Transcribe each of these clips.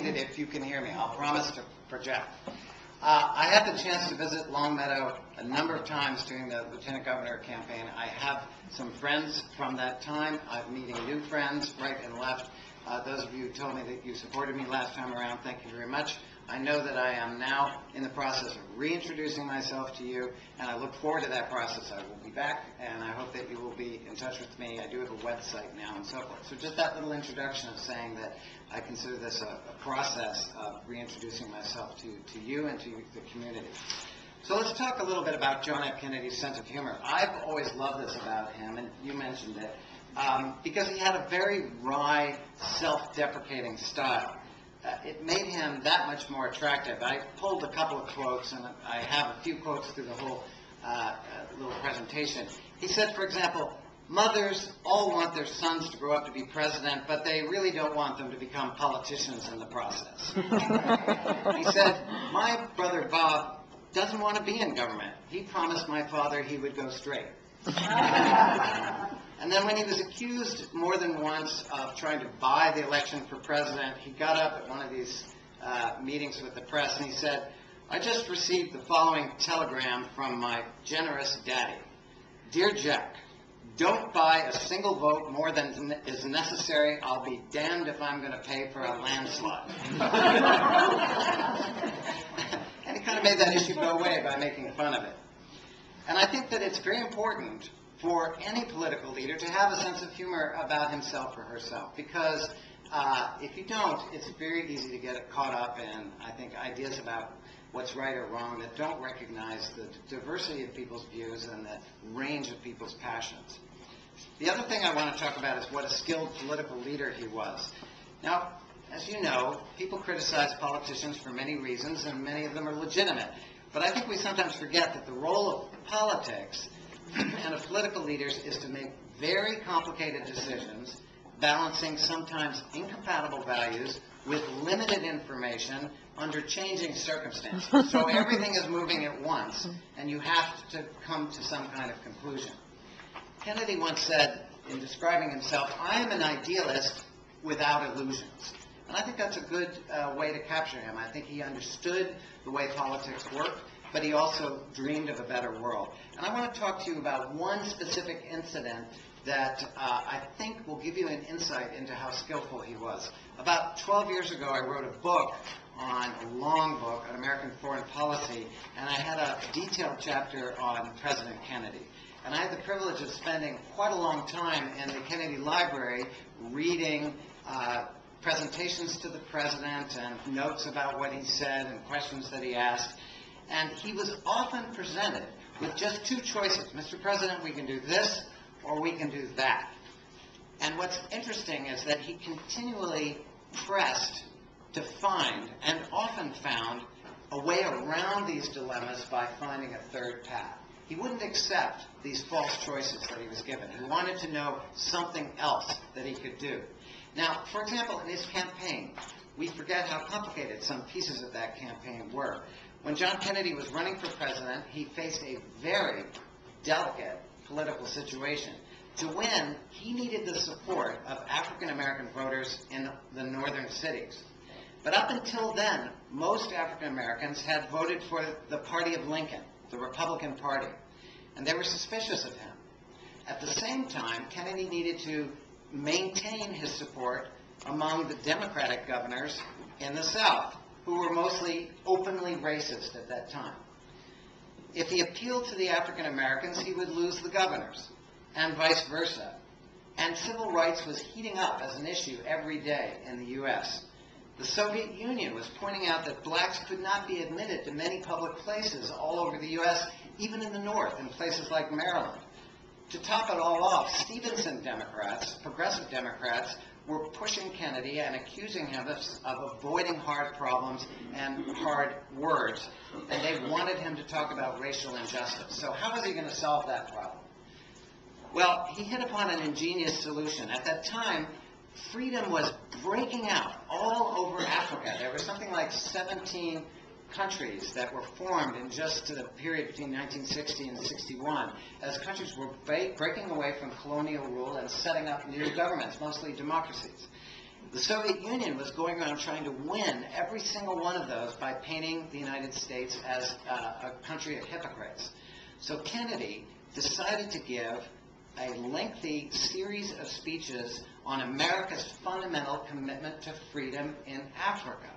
repeat it if you can hear me. I'll promise to project. I had the chance to visit Longmeadow a number of times during the Lieutenant Governor campaign. I have some friends from that time. I'm meeting new friends right and left. Those of you who told me that you supported me last time around, thank you very much. I know that I am now in the process of reintroducing myself to you, and I look forward to that process. I will be back, and I hope that you will be in touch with me. I do have a website now and so forth. So just that little introduction of saying that I consider this a process of reintroducing myself to you and to the community. So let's talk a little bit about John F. Kennedy's sense of humor. I've always loved this about him, and you mentioned it, because he had a very wry, self-deprecating style. It made him that much more attractive. I pulled a couple of quotes, and I have a few quotes through the whole little presentation. He said, for example, mothers all want their sons to grow up to be president, but they really don't want them to become politicians in the process. He said, my brother Bob doesn't want to be in government. He promised my father he would go straight. And then when he was accused more than once of trying to buy the election for president, he got up at one of these meetings with the press and he said, I just received the following telegram from my generous daddy. Dear Jack, don't buy a single vote more than is necessary. I'll be damned if I'm going to pay for a landslide. And he kind of made that issue go away by making fun of it. And I think that it's very important for any political leader to have a sense of humor about himself or herself, because if you don't, it's very easy to get caught up in, I think, ideas about what's right or wrong that don't recognize the diversity of people's views and the range of people's passions. The other thing I want to talk about is what a skilled political leader he was. Now, as you know, people criticize politicians for many reasons, and many of them are legitimate. But I think we sometimes forget that the role of politics and of political leaders is to make very complicated decisions, balancing sometimes incompatible values with limited information under changing circumstances. So everything is moving at once, and you have to come to some kind of conclusion. Kennedy once said, in describing himself, I am an idealist without illusions. And I think that's a good way to capture him. I think he understood the way politics worked, but he also dreamed of a better world. And I want to talk to you about one specific incident that I think will give you an insight into how skillful he was. About 12 years ago, I wrote a book, a long book, on American foreign policy, and I had a detailed chapter on President Kennedy. And I had the privilege of spending quite a long time in the Kennedy Library reading presentations to the president and notes about what he said and questions that he asked. And he was often presented with just two choices. Mr. President, we can do this or we can do that. And what's interesting is that he continually pressed to find, and often found, a way around these dilemmas by finding a third path. He wouldn't accept these false choices that he was given. He wanted to know something else that he could do. Now, for example, in his campaign, we forget how complicated some pieces of that campaign were. When John Kennedy was running for president, he faced a very delicate political situation. To win, he needed the support of African-American voters in the northern cities. But up until then, most African-Americans had voted for the party of Lincoln, the Republican Party, and they were suspicious of him. At the same time, Kennedy needed to maintain his support among the Democratic governors in the South, who were mostly openly racist at that time. If he appealed to the African Americans, he would lose the governors, and vice versa. And civil rights was heating up as an issue every day in the U.S. The Soviet Union was pointing out that blacks could not be admitted to many public places all over the U.S., even in the North, in places like Maryland. To top it all off, Stevenson Democrats, progressive Democrats, were pushing Kennedy and accusing him of avoiding hard problems and hard words, and they wanted him to talk about racial injustice. So how was he going to solve that problem? Well, he hit upon an ingenious solution. At that time, freedom was breaking out all over Africa. There were something like 17 countries that were formed in just the period between 1960 and 61, as countries were breaking away from colonial rule and setting up new governments, mostly democracies. The Soviet Union was going around trying to win every single one of those by painting the United States as a country of hypocrites. So Kennedy decided to give a lengthy series of speeches on America's fundamental commitment to freedom in Africa.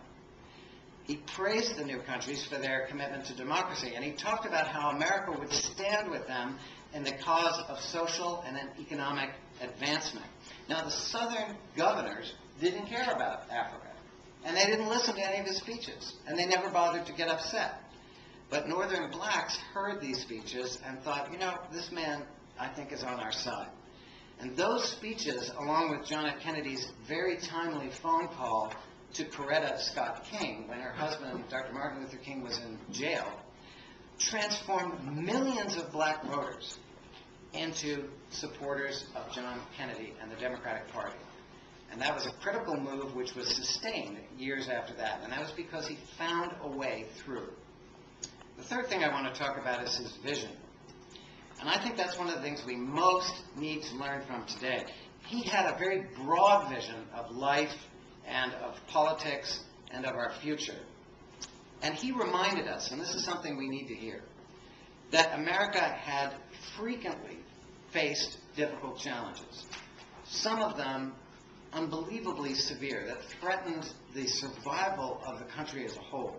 He praised the new countries for their commitment to democracy, and he talked about how America would stand with them in the cause of social and economic advancement. Now, the Southern governors didn't care about Africa, and they didn't listen to any of his speeches, and they never bothered to get upset. But Northern blacks heard these speeches and thought, you know, this man, I think, is on our side. And those speeches, along with John F. Kennedy's very timely phone call to Coretta Scott King when her husband, Dr. Martin Luther King, was in jail, transformed millions of black voters into supporters of John Kennedy and the Democratic Party. And that was a critical move which was sustained years after that, and that was because he found a way through. The third thing I want to talk about is his vision. And I think that's one of the things we most need to learn from today. He had a very broad vision of life and of politics and of our future. And he reminded us, and this is something we need to hear, that America had frequently faced difficult challenges. Some of them unbelievably severe, that threatened the survival of the country as a whole.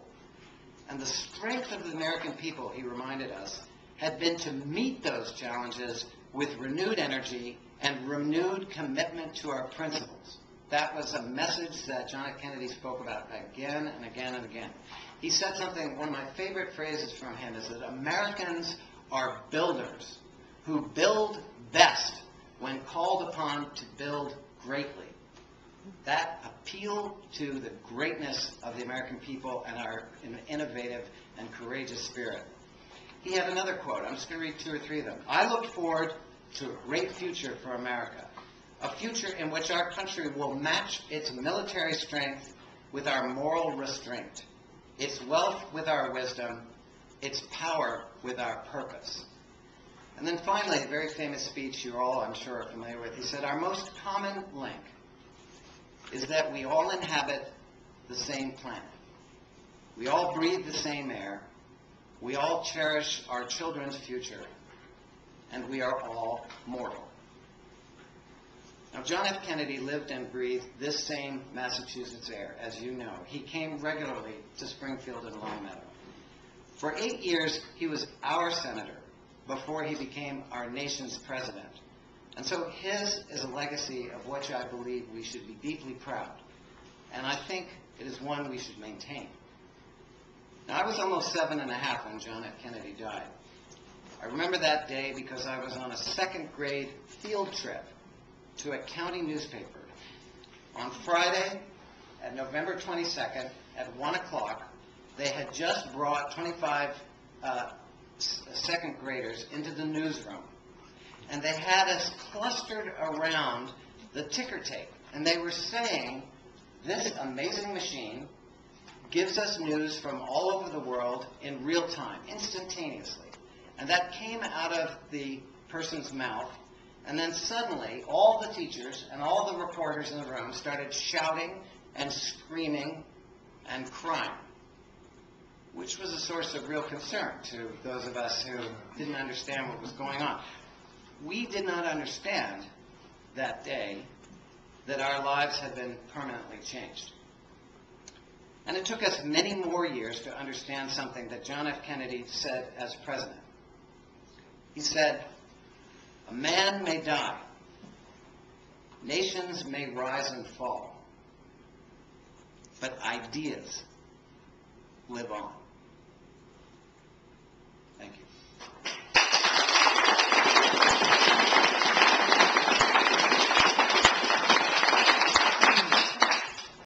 And the strength of the American people, he reminded us, had been to meet those challenges with renewed energy and renewed commitment to our principles. That was a message that John F. Kennedy spoke about again and again and again. He said something, one of my favorite phrases from him is that Americans are builders who build best when called upon to build greatly. That appeal to the greatness of the American people and our innovative and courageous spirit. He had another quote. I'm just going to read 2 or 3 of them. I look forward to a great future for America, a future in which our country will match its military strength with our moral restraint, its wealth with our wisdom, its power with our purpose. And then finally, a very famous speech you're all, I'm sure, are familiar with. He said, our most common link is that we all inhabit the same planet. We all breathe the same air. We all cherish our children's future. And we are all mortal. Now, John F. Kennedy lived and breathed this same Massachusetts air, as you know. He came regularly to Springfield and Longmeadow. For 8 years, he was our senator before he became our nation's president. And so his is a legacy of which I believe we should be deeply proud. And I think it is one we should maintain. Now, I was almost 7 and a half when John F. Kennedy died. I remember that day because I was on a 2nd grade field trip to a county newspaper. On Friday, at November 22nd, at 1 o'clock, they had just brought 25 2nd graders into the newsroom. And they had us clustered around the ticker tape. And they were saying, this amazing machine gives us news from all over the world in real time, instantaneously. And that came out of the person's mouth. And then suddenly, all the teachers and all the reporters in the room started shouting and screaming and crying, which was a source of real concern to those of us who didn't understand what was going on. We did not understand that day that our lives had been permanently changed. And it took us many more years to understand something that John F. Kennedy said as president. He said, a man may die, nations may rise and fall, but ideas live on. Thank you.